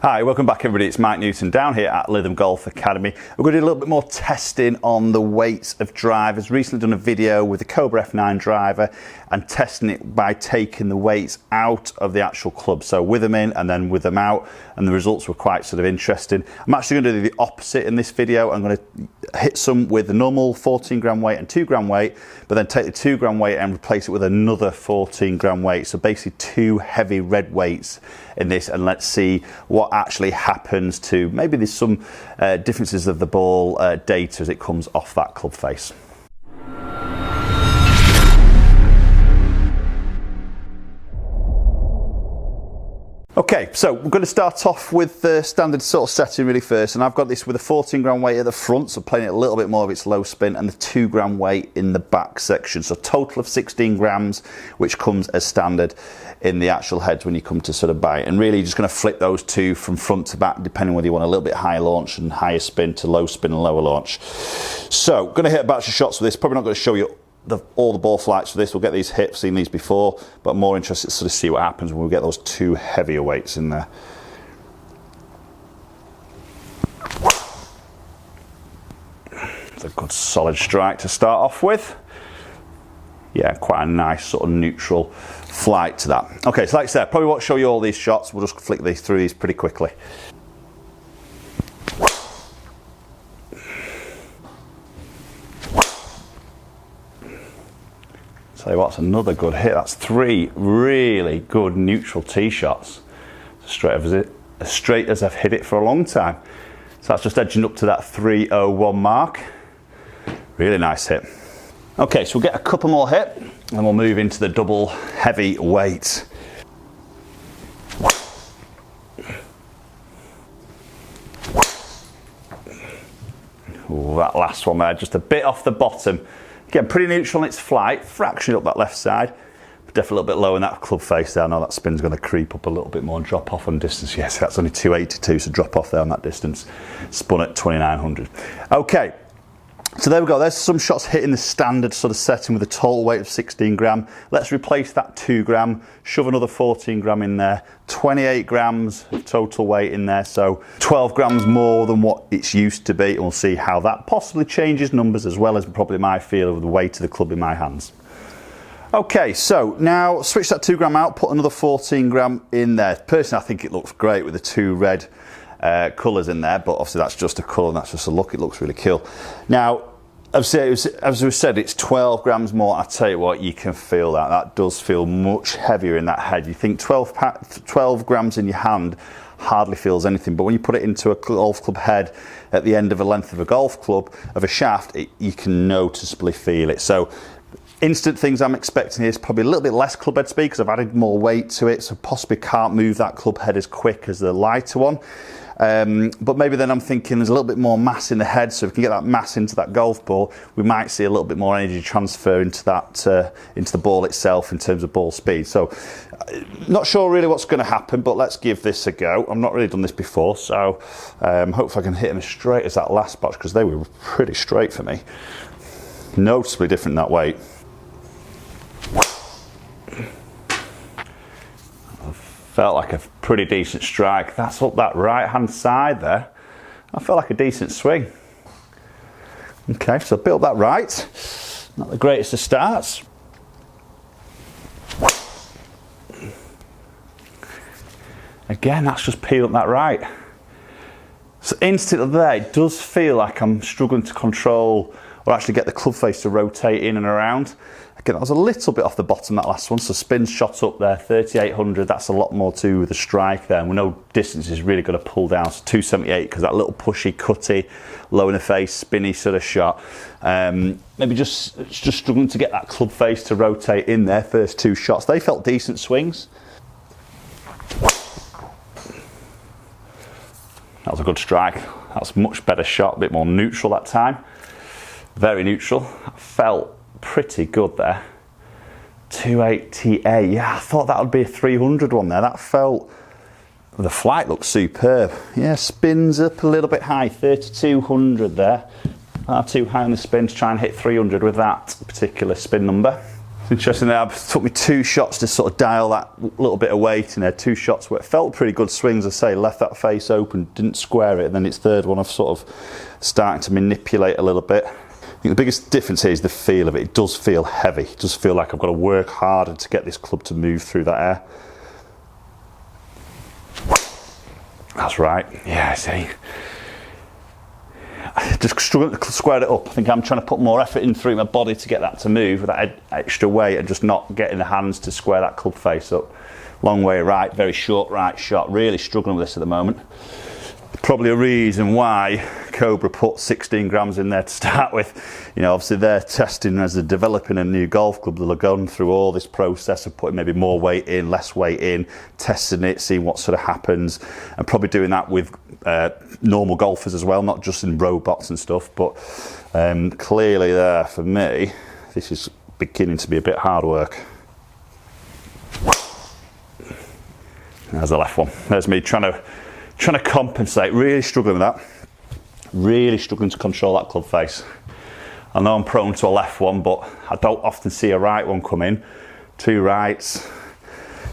Hi, welcome back everybody, it's Mike Newton down here at Lytham Golf Academy. We're going to do a little bit more testing on the weights of drivers. Recently done a video with the Cobra F9 Driver and testing it by taking the weights out of the actual club. So with them in and then with them out, and the results were quite sort of interesting. I'm actually going to do the opposite in this video. I'm going to hit some with the normal 14 gram weight and 2 gram weight, but then take the 2 gram weight and replace it with another 14 gram weight. So basically 2 heavy red weights in this, and let's see what actually happens to, maybe there's some differences of the ball data as it comes off that club face. Okay, so we're going to start off with the standard sort of setting really first, and I've got this with a 14 gram weight at the front, so playing it a little bit more of its low spin, and the 2 gram weight in the back section, so total of 16 grams, which comes as standard in the actual heads when you come to sort of buy it. And really you're just going to flip those two from front to back, depending whether you want a little bit higher launch and higher spin to low spin and lower launch. So going to hit a batch of shots with this. Probably not going to show you all the ball flights for this. We'll get these hit, seen these before, but more interested to sort of see what happens when we get those 2 heavier weights in there. It's a good solid strike to start off with. Yeah, quite a nice sort of neutral flight to that. Okay, so like I said, probably won't show you all these shots. We'll just flick these through these pretty quickly. Tell you what's another good hit. That's 3 really good neutral tee shots. As straight as I've hit it for a long time. So that's just edging up to that 301 mark. Really nice hit. Okay, so we'll get a couple more hit and we'll move into the double heavy weight. Ooh, that last one there, just a bit off the bottom. Again, pretty neutral in its flight, fractionally up that left side, but definitely a little bit low in that club face there. I know that spin's going to creep up a little bit more and drop off on distance. Yes, that's only 282, so drop off there on that distance. Spun at 2900. Okay. So there we go, there's some shots hitting the standard sort of setting with a total weight of 16 gram. Let's replace that 2 gram, shove another 14 gram in there, 28 grams of total weight in there, so 12 grams more than what it's used to be, and we'll see how that possibly changes numbers as well as probably my feel of the weight of the club in my hands. Okay, so now switch that 2 gram out, put another 14 gram in there. Personally, I think it looks great with the 2 red colours in there, but obviously that's just a colour and that's just a look. It looks really cool. Now, as we said, it's 12 grams more. I tell you what, you can feel that. That does feel much heavier in that head. You think 12 grams in your hand hardly feels anything, but when you put it into a golf club head at the end of a length of a golf club, of a shaft, you can noticeably feel it. So instant things I'm expecting is probably a little bit less club head speed because I've added more weight to it, so possibly can't move that club head as quick as the lighter one. But maybe then I'm thinking there's a little bit more mass in the head, so if we can get that mass into that golf ball, we might see a little bit more energy transfer into that into the ball itself in terms of ball speed. So not sure really what's going to happen, but let's give this a go. I've not really done this before, so hopefully I can hit them as straight as that last batch, because they were pretty straight for me. Noticeably different in that weight. Felt like a pretty decent strike. That's up that right hand side there. I felt like a decent swing. Okay, so built that right. Not the greatest of starts. Again, that's just peeled up that right. So instantly there, it does feel like I'm struggling to control or actually get the club face to rotate in and around. Again, that was a little bit off the bottom, that last one, so spin shot up there, 3,800, that's a lot more to the strike there, and we know distance is really going to pull down, so 278, because that little pushy, cutty, low in the face, spinny sort of shot. Maybe just struggling to get that club face to rotate in there, first 2 shots. They felt decent swings. That was a good strike. That was a much better shot, a bit more neutral that time. Very neutral. That felt pretty good there. 288, yeah, I thought that would be a 300 one there. That felt, the flight looks superb. Yeah, spins up a little bit high, 3,200 there. Too high on the spin to try and hit 300 with that particular spin number. It's interesting that it took me 2 shots to sort of dial that little bit of weight in there. 2 shots where it felt pretty good swings, I say, left that face open, didn't square it, and then its third one I've sort of starting to manipulate a little bit. I think the biggest difference here is the feel of it. It does feel heavy. It does feel like I've got to work harder to get this club to move through that air. That's right. Yeah, I see. Just struggling to square it up. I think I'm trying to put more effort in through my body to get that to move with that extra weight and just not getting the hands to square that club face up. Long way right, very short right shot. Really struggling with this at the moment. Probably a reason why Cobra put 16 grams in there to start with. You know, obviously they're testing as they're developing a new golf club. They'll have gone through all this process of putting maybe more weight in, less weight in, testing it, seeing what sort of happens, and probably doing that with normal golfers as well, not just in robots and stuff. But clearly there, for me, this is beginning to be a bit hard work. There's the left one. There's me trying to compensate, really struggling with that. Really struggling to control that club face. I know I'm prone to a left one, but I don't often see a right one come in. 2 rights,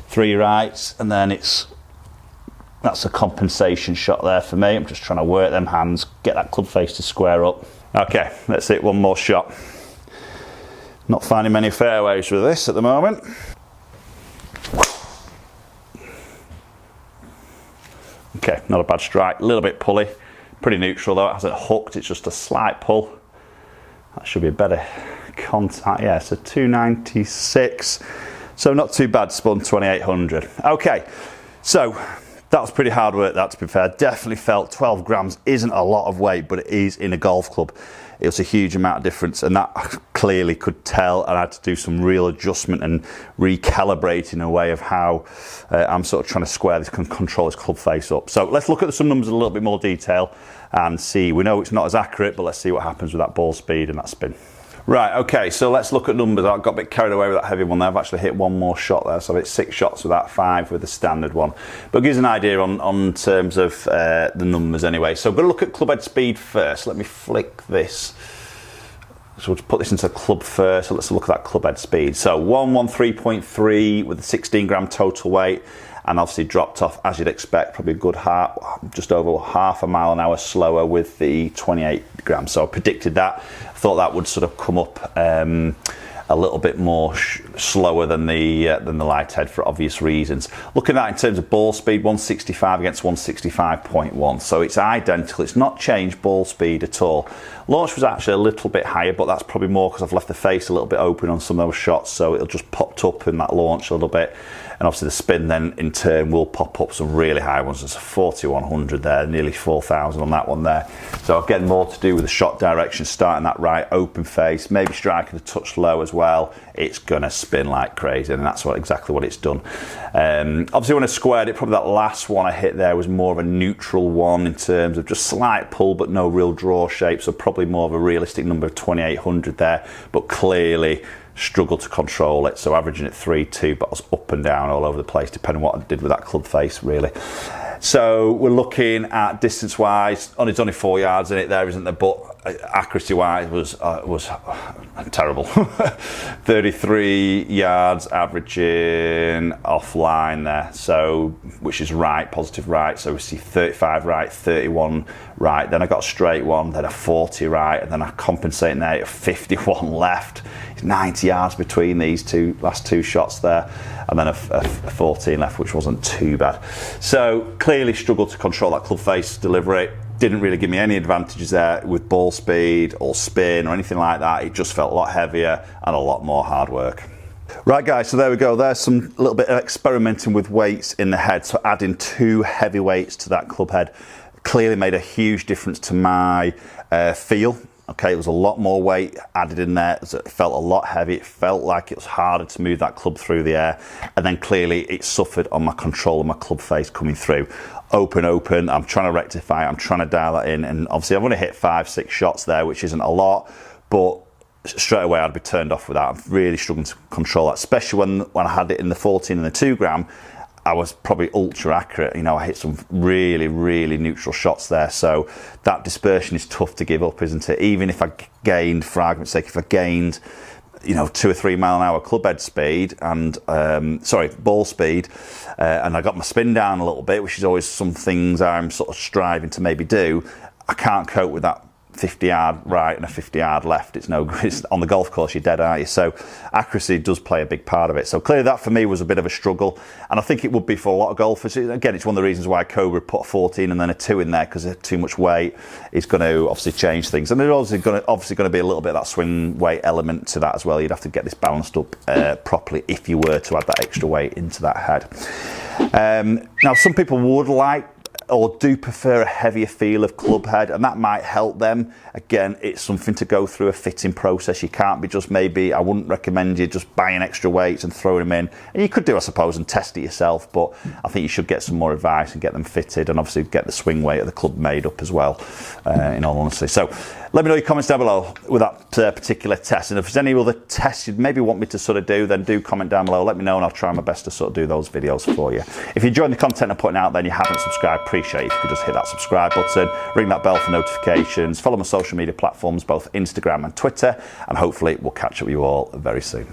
3 rights, and then that's a compensation shot there for me. I'm just trying to work them hands, get that club face to square up. Okay, let's hit one more shot. Not finding many fairways with this at the moment. Okay, not a bad strike, a little bit pulley, pretty neutral though, it hasn't hooked, it's just a slight pull. That should be a better contact, yeah, so 296, so not too bad, spun 2800. Okay, so that was pretty hard work, that, to be fair. Definitely felt 12 grams isn't a lot of weight, but it is in a golf club. It was a huge amount of difference, and that clearly could tell, and I had to do some real adjustment and recalibrating a way of how I'm sort of trying to square this, control this club face up. So let's look at some numbers in a little bit more detail and see. We know it's not as accurate, but let's see what happens with that ball speed and that spin. Right, okay, so let's look at numbers. I got a bit carried away with that heavy one there. I've actually hit one more shot there, so I've hit 6 shots with that, 5 with the standard one. But it gives an idea on terms of the numbers anyway. So I'm going to look at club head speed first. Let me flick this. So we'll put this into club first. So let's look at that club head speed. So 113.3 with a 16 gram total weight, and obviously dropped off as you'd expect, probably a good just over half a mile an hour slower with the 28 grams. So I predicted that. I thought that would sort of come up a little bit more slower than the light head for obvious reasons. Looking at it in terms of ball speed, 165 against 165.1, so it's identical. It's not changed ball speed at all. Launch was actually a little bit higher, but that's probably more because I've left the face a little bit open on some of those shots, so it'll just popped up in that launch a little bit. And obviously the spin then in turn will pop up some really high ones. There's a 4100 there, nearly 4000 on that one there. So again, more to do with the shot direction, starting that right open face, maybe striking a touch low as well. It's gonna spin like crazy, and that's exactly what it's done. Obviously when I squared it, probably that last one I hit there was more of a neutral one in terms of just slight pull but no real draw shape, so probably more of a realistic number of 2800 there, but clearly struggled to control it, so averaging at 3.2, but I was up and down all over the place depending on what I did with that club face really. So we're looking at distance wise, there's only 4 yards in it there, isn't there, but accuracy wise was terrible. 33 yards averaging offline there, so which is right, positive right, so we see 35 right, 31 right, then I got a straight one, then a 40 right, and then I compensating there at 51 left. It's 90 yards between these last two shots there, and then a 14 left, which wasn't too bad. So clearly struggled to control that club face, deliver it. Didn't really give me any advantages there with ball speed or spin or anything like that. It just felt a lot heavier and a lot more hard work. Right guys, so there we go. There's some little bit of experimenting with weights in the head. So adding 2 heavy weights to that club head clearly made a huge difference to my feel. Okay, it was a lot more weight added in there. It felt a lot heavy. It felt like it was harder to move that club through the air. And then clearly it suffered on my control of my club face coming through. Open, I'm trying to rectify it. I'm trying to dial that in. And obviously I've only hit 5-6 shots there, which isn't a lot, but straight away I'd be turned off with that. I'm really struggling to control that, especially when I had it in the 14 and the 2 gram. I was probably ultra accurate. You know, I hit some really, really neutral shots there. So that dispersion is tough to give up, isn't it? Even if I gained, for argument's sake, if I gained, you know, 2 or 3 mile an hour club head speed and ball speed, and I got my spin down a little bit, which is always some things I'm sort of striving to maybe do. I can't cope with that 50-yard right and a 50-yard left. It's no good. On the golf course, you're dead, aren't you? So accuracy does play a big part of it. So clearly that for me was a bit of a struggle, and I think it would be for a lot of golfers. Again, it's one of the reasons why Cobra put a 14 and then a 2 in there, because too much weight is going to obviously change things, and there's obviously going to be a little bit of that swing weight element to that as well. You'd have to get this balanced up properly if you were to add that extra weight into that head. Now, some people would like or do prefer a heavier feel of club head, and that might help them. Again, it's something to go through a fitting process. You can't be just maybe, I wouldn't recommend you just buying extra weights and throwing them in. And you could do, I suppose, and test it yourself, but I think you should get some more advice and get them fitted, and obviously get the swing weight of the club made up as well, in all honesty. So let me know your comments down below with that particular test, and if there's any other tests you'd maybe want me to sort of do, then do comment down below, let me know, and I'll try my best to sort of do those videos for you. If you're enjoying the content I'm putting out, then you haven't subscribed, appreciate it if you could just hit that subscribe button, ring that bell for notifications, follow my social media platforms, both Instagram and Twitter, and hopefully we'll catch up with you all very soon.